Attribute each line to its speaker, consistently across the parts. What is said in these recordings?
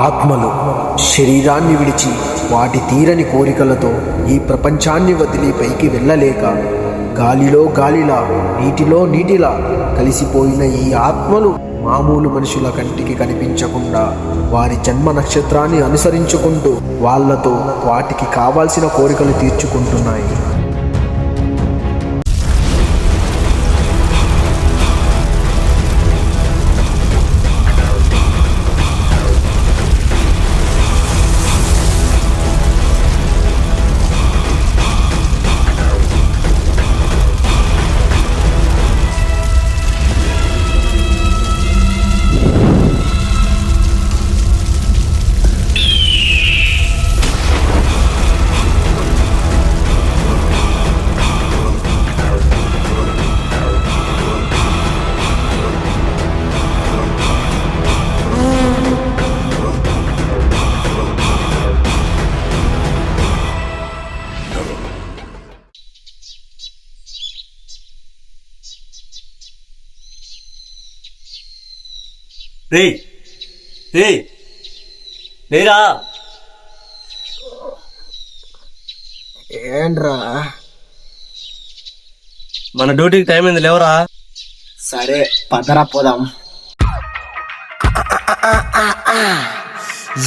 Speaker 1: ఆత్మలు శరీరాన్ని విడిచి వాటి తీరని కోరికలతో ఈ ప్రపంచాన్ని వదిలి పైకి వెళ్ళలేక గాలిలో గాలిలా నీటిలో నీటిలా కలిసిపోయిన ఈ ఆత్మలు మామూలు మనుషుల కంటికి కనిపించకుండా వారి జన్మ నక్షత్రాన్ని అనుసరించుకుంటూ వాళ్లతో వాటికి కావాల్సిన కోరికలు తీర్చుకుంటున్నాయి.
Speaker 2: లేరా
Speaker 1: ఏంట్రా?
Speaker 2: మన డ్యూటీకి టైం అయింది, లేవరా.
Speaker 1: సరే పదరా పోదాం.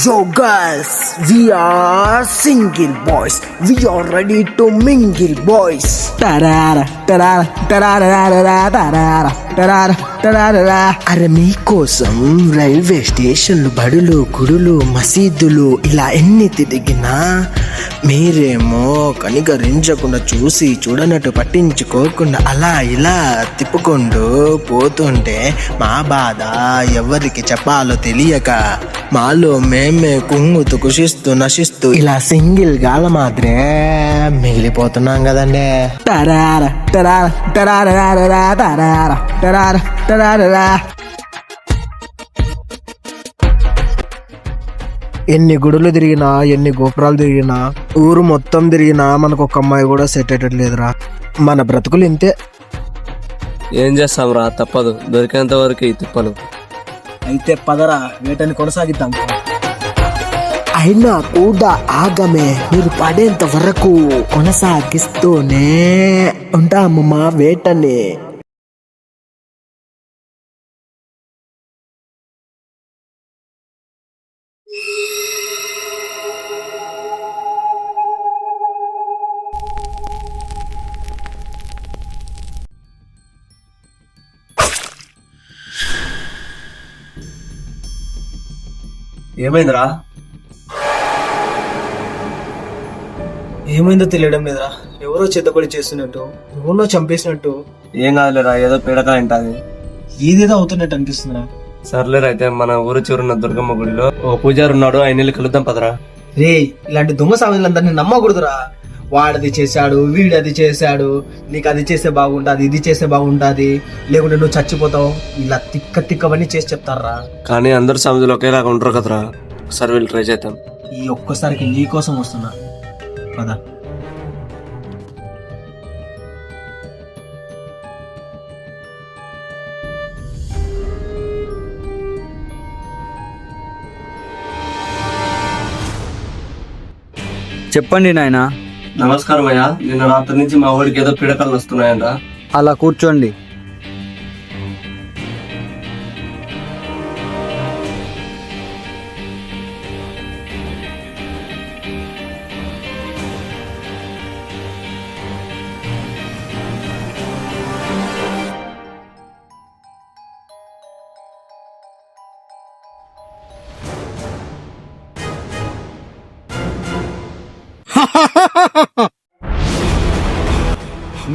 Speaker 1: Yo guys, we are single boys. We are ready to mingle boys. Tarara tarara tarara tarara tarara tarara. అరే మీకోసం రైల్వే స్టేషన్లు, బడులు, గుడులు, మసీదులు ఇలా ఎన్ని తిరిగినా మీరేమో కనికరించకుండా చూసి చూడనట్టు పట్టించుకోకుండా అలా ఇలా తిప్పుకుంటూ పోతుంటే మా బాధ ఎవరికి చెప్పాలో తెలియక మాలో మేమే కుంగుతూ కుషిస్తూ నశిస్తూ ఇలా సింగిల్ గాల మాత్రే మిగిలిపోతున్నాం కదండి. టరార టరార టరార టరార టరార టరారా. ఎన్ని గుడులు తిరిగినా, ఎన్ని గోపురాలు తిరిగినా, ఊరు మొత్తం తిరిగినా మనకు ఒక అమ్మాయి కూడా సెట్ అయ్యేటట్లేదురా. మన బ్రతుకులు ఇంతే.
Speaker 2: ఏం చేస్తాంరా, తప్పదు, దొరికేంత వరకు ఈ తిప్పలు.
Speaker 1: అయితే పదరా వేటని కొనసాగిద్దాం. అయినా కూడా ఆగమే, మీరు పడేంత వరకు కొనసాగిస్తూనే ఉంటాము మా వేటని.
Speaker 2: ఏమైందిరా?
Speaker 1: ఏమైందో తెలియడం లేదురా. ఎవరో చేతబడి చేస్తున్నట్టు, ఎవరినో చంపేసినట్టు.
Speaker 2: ఏం కాదులేరా, ఏదో పీడక ఏంటది,
Speaker 1: ఏదేదో అవుతున్నట్టు అనిపిస్తుందిరా.
Speaker 2: సర్లేరా, అయితే మన ఊరు చివరున్న దుర్గమ్మ గుడిలో ఓ పూజారి ఉన్నాడు, ఆయన కలుద్దాం పదరా.
Speaker 1: రే, ఇలాంటి దొంగ సామెతలందరినీ నమ్మకూడదురా. వాడది చేశాడు, వీడది చేశాడు, నీకు అది చేస్తే బాగుంటుంది, ఇది చేస్తే బాగుంటుంది, లేకుంటే నువ్వు చచ్చిపోతావు, ఇలా తిక్క తిక్కవన్నీ చేసి చెప్తారా.
Speaker 2: కానీ అందరు సమాజంలో ఒకేలాగా ఉంటారు కదరా. ఒకసారి వీళ్ళు ట్రై చేద్దాం.
Speaker 1: ఈ ఒక్కసారికి నీ కోసం వస్తున్నా పద.
Speaker 3: చెప్పండి నాయనా.
Speaker 2: నమస్కారం అయ్యా, నిన్న రాత్రి నుంచి మా ఊరికి ఏదో పీడకలు వస్తున్నాయంట.
Speaker 3: అలా కూర్చోండి.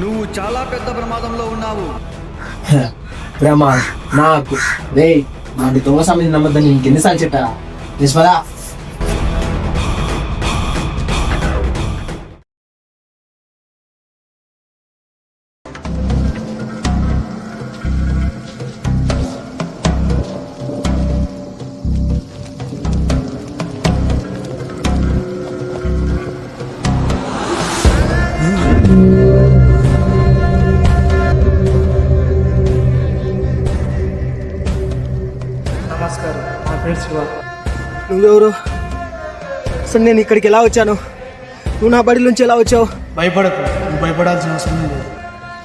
Speaker 4: నువ్వు చాలా పెద్ద ప్రమాదంలో ఉన్నావు.
Speaker 1: నాకు రే నాటి దొంగ సామెత నమ్మద్దని ఇంకెన్నిసార్లు చెప్పారా? నిస్పదా
Speaker 5: నమస్కారం, నా పేరు శివ.
Speaker 1: నువ్వెవరు? అసలు నేను ఇక్కడికి ఎలా వచ్చాను? నువ్వు నా బడి నుంచి ఎలా వచ్చావు?
Speaker 5: భయపడకు, నువ్వు భయపడాల్సిన అవసరం లేదు.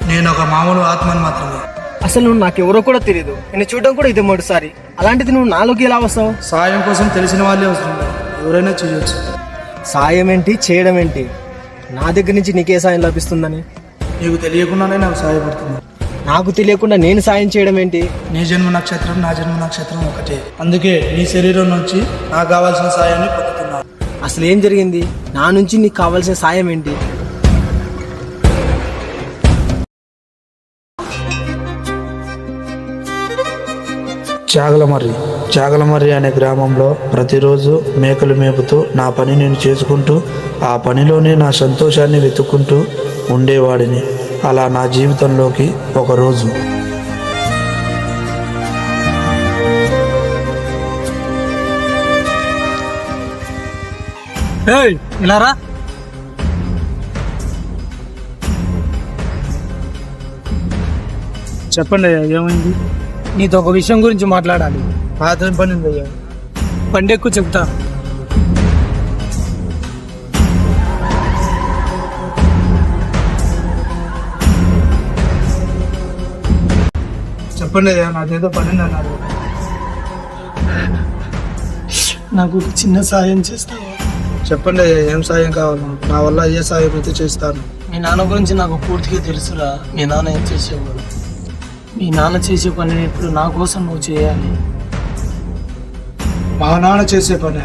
Speaker 5: నేను ఒక మామూలు ఆత్మని మాత్రమే.
Speaker 1: అసలు నువ్వు నాకెవరో కూడా తెలియదు. నేను చూడడం కూడా ఇది మొదటిసారి. అలాంటిది నువ్వు నాలోకి ఎలా వస్తావు?
Speaker 5: సాయం కోసం తెలిసిన వాళ్ళే అవసరం లేదు, ఎవరైనా చేయొచ్చు.
Speaker 1: సాయం ఏంటి, చేయడం ఏంటి? నా దగ్గర నుంచి నీకే సాయం లభిస్తుందని?
Speaker 5: నీకు తెలియకుండానే నాకు సహాయపడుతుంది.
Speaker 1: నాకు తెలియకుండా నేను సాయం చేయడం ఏంటి?
Speaker 5: నీ జన్మ నక్షత్రం నా జన్మ నక్షత్రం ఒకటే, అందుకే నీ శరీరం నుంచి నాకు కావాల్సిన సాయాన్ని పొందుతున్నాను.
Speaker 1: అసలు ఏం జరిగింది? నా నుంచి నీకు కావాల్సిన సాయం ఏంటి?
Speaker 5: చాగలమర్రి అనే గ్రామంలో ప్రతిరోజు మేకలు మేపుతూ నా పని నేను చేసుకుంటూ ఆ పనిలోనే నా సంతోషాన్ని వెతుక్కుంటూ ఉండేవాడిని. అలా నా జీవితంలోకి ఒకరోజు
Speaker 1: ఇలా రా.
Speaker 5: చెప్పండి అయ్యా, ఏమైంది?
Speaker 1: నీతో ఒక విషయం గురించి మాట్లాడాలి.
Speaker 5: పాత్రం పని ఉంది అయ్యా.
Speaker 1: పండెక్కు చెప్తా.
Speaker 5: చెప్పండి అయ్యా, నాదేదో పని ఉంది అన్నారు.
Speaker 1: నాకు ఒక చిన్న సాయం చేస్తావా?
Speaker 5: చెప్పండి అయ్యా, ఏం సాయం కావాలి? నా వల్ల ఏ సాయం అయితే చేస్తాను.
Speaker 1: మీ నాన్న గురించి నాకు పూర్తిగా తెలుసురా. మీ నాన్న ఏం చేసేవాడు? మీ నాన్న చేసే పని ఇప్పుడు నా కోసం నువ్వు చేయాలి.
Speaker 5: మా నాన్న చేసే పని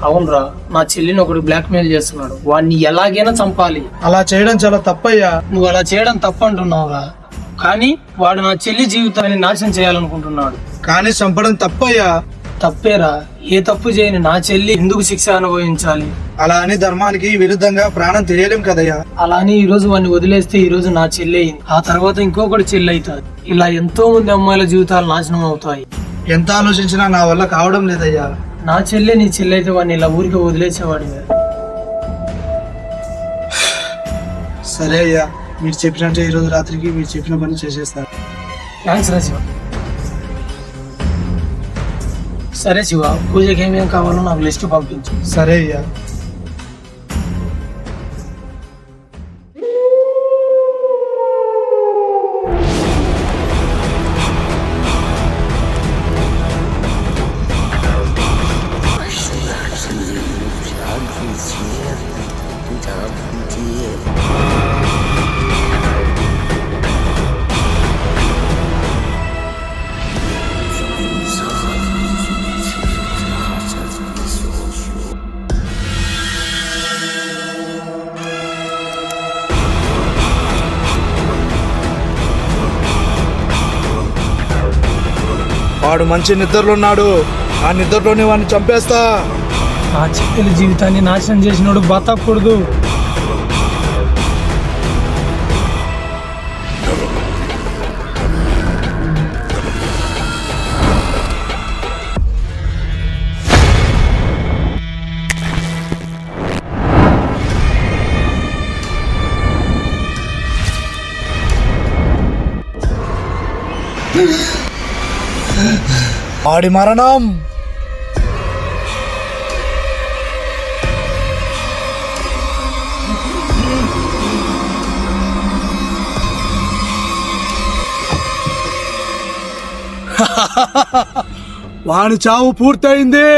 Speaker 1: అవునరా, నా చెల్లిని ఒకడు బ్లాక్ మెయిల్ చేస్తున్నాడు. వాడిని ఎలాగైనా చంపాలి.
Speaker 5: అలా చేయడం చాలా తప్పయ్యా.
Speaker 1: నువ్వు అలా చేయడం తప్పు అంటున్నావురా, కానీ వాడు నా చెల్లి జీవితాన్ని నాశనం చేయాలనుకుంటున్నాడు.
Speaker 5: కానీ చంపడం తప్పయ్యా.
Speaker 1: తప్పేరా. ఏ తప్పు చేయని నా చెల్లి ఎందుకు శిక్ష అనుభవించాలి?
Speaker 5: అలా అని ధర్మానికి విరుద్ధంగా ప్రాణం తెలియలేం కదయ్యా.
Speaker 1: అలా అని ఈ రోజు వాడిని వదిలేస్తే ఈ రోజు నా చెల్లి అయింది, ఆ తర్వాత ఇంకొకటి చెల్లి అవుతుంది. ఇలా ఎంతో మంది అమ్మాయిల జీవితాలు నాశనం అవుతాయి.
Speaker 5: ఎంత ఆలోచించినా నా వల్ల కావడం లేదయ్యా.
Speaker 1: నా చెల్లె నీ చెల్లి అయితే వాడిని ఇలా ఊరికి వదిలేసేవాడివే.
Speaker 5: సరే అయ్యా, మీరు చెప్పినట్టే ఈరోజు రాత్రికి మీరు చెప్పిన పని చేసేస్తారు.
Speaker 1: థ్యాంక్స్ రా శివ. సరే శివ, పూజకి ఏమేమి కావాలో నాకు లిస్ట్ పంపించు.
Speaker 5: సరే అయ్యా. వాడు మంచి నిద్రలో ఉన్నాడు, ఆ నిద్రలోనే వాడిని చంపేస్తా.
Speaker 1: నా చెల్లెల జీవితాన్ని నాశనం చేసినోడు బతకూడదు.
Speaker 5: వాడి మరణం వాడి చావు పూర్తయింది.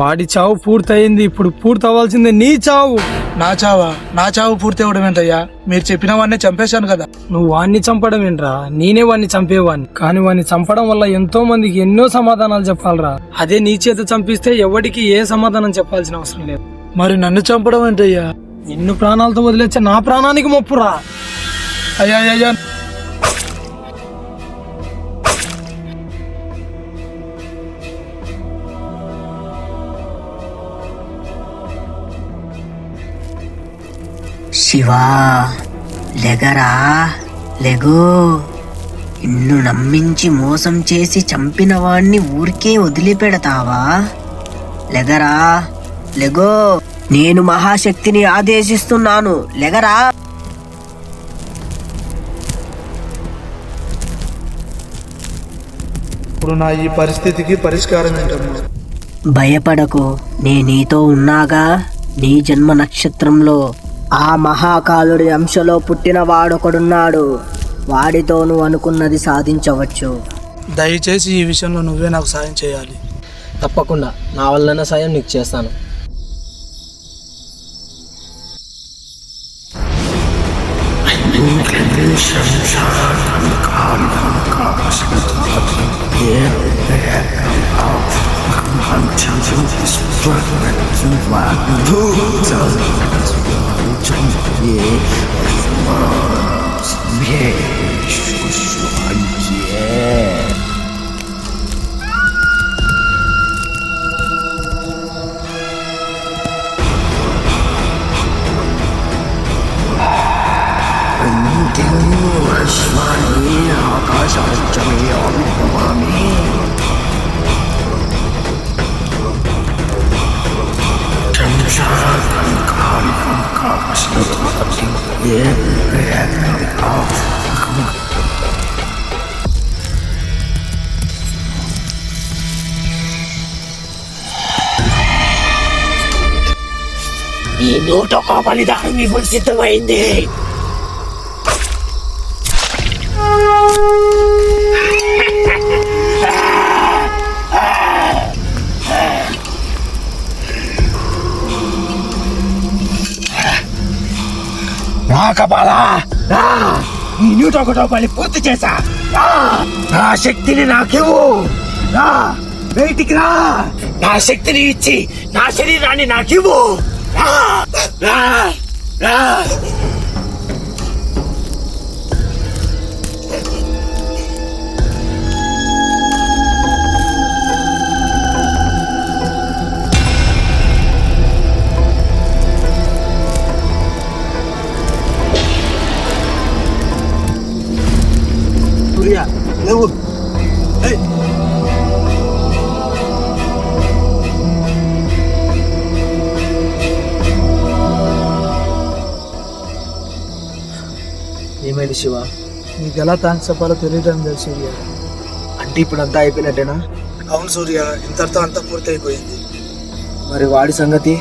Speaker 1: వాడి చావు పూర్తయింది, ఇప్పుడు పూర్తవ్వాల్సిందే నీ చావు.
Speaker 5: నా చావు పూర్తి అవ్వడం ఏంటయ్యా? మీరు చెప్పిన వాడిని చంపేశాను కదా.
Speaker 1: నువ్వు వాడిని చంపడం ఏంట్రా? నేనే వాడిని చంపేవాడిని. కానీ వాడిని చంపడం వల్ల ఎంతో మందికి ఎన్నో సమాధానాలు చెప్పాలరా. అదే నీ చేత చంపిస్తే ఎవరికి ఏ సమాధానం చెప్పాల్సిన అవసరం లేదు.
Speaker 5: మరి నన్ను చంపడం ఏంటయ్యా?
Speaker 1: నిన్ను ప్రాణాలతో వదిలేచ్చే నా ప్రాణానికి మొప్పురా.
Speaker 5: అయ్యా అయ్యా,
Speaker 6: శివా, లెగరా, లెగో. నిన్ను నమ్మించి మోసం చేసి చంపిన వాణ్ణి ఊరికే వదిలిపెడతావా? లెగరా, లెగో, నేను మహాశక్తిని ఆదేశిస్తున్నాను, లెగరా.
Speaker 5: ఇప్పుడు నా ఈ పరిస్థితికి పరిష్కారం ఏంటమ్మా?
Speaker 6: భయపడకు, నే నీతో ఉన్నాగా. నీ జన్మ నక్షత్రంలో ఆ మహాకాలుడి అంశలో పుట్టిన వాడొకడున్నాడు. వాడితో నువ్వు అనుకున్నది సాధించవచ్చు.
Speaker 5: దయచేసి ఈ విషయంలో నువ్వే నాకు సాయం చేయాలి.
Speaker 1: తప్పకుండా నా వల్లన సాయం నీకు చేస్తాను.
Speaker 6: ఈ 101 బలిదానం ఇప్పుడు సిద్ధమైంది. ఈ 101 బలి పూర్తి చేశా. నా శక్తిని నాకివ్వు. బయటికి రా. నా శక్తిని ఇచ్చి నా శరీరాన్ని నాకివ్వు.
Speaker 1: ఏమైంది శివ?
Speaker 5: నీకు ఎలా థ్యాంక్స్ చెప్పాలో తెలియడం లేదు సూర్య.
Speaker 1: అంటే ఇప్పుడు అంతా అయిపోయినట్టేనా?
Speaker 5: అవును సూర్య, ఇంతటితో అంతా పూర్తి అయిపోయింది.
Speaker 1: మరి వాడి సంగతి?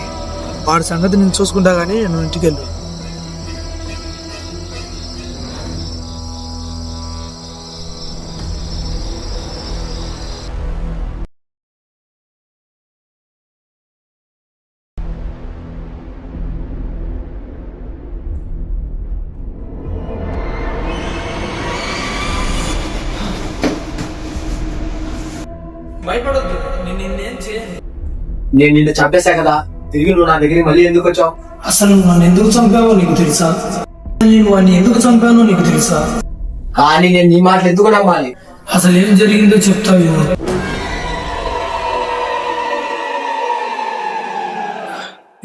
Speaker 5: వాడి సంగతి నేను చూసుకుంటా కానీ నువ్వు ఇంటికి వెళ్ళు.
Speaker 1: నేను నిన్ను చంపేశా కదా, తిరిగి నువ్వు నా దగ్గరికి మళ్ళీ ఎందుకు వచ్చావు?
Speaker 7: అసలు నన్ను ఎందుకు చంపావో నీకు తెలుసా? నేను వాడిని ఎందుకు చంపానో నీకు తెలుసా?
Speaker 1: కానీ నేను నీ మాటలు ఎందుకు నమ్మాలి?
Speaker 7: అసలు ఏం జరిగిందో చెప్తావు.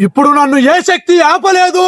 Speaker 5: ఇప్పుడు నన్ను ఏ శక్తి ఆపలేదు.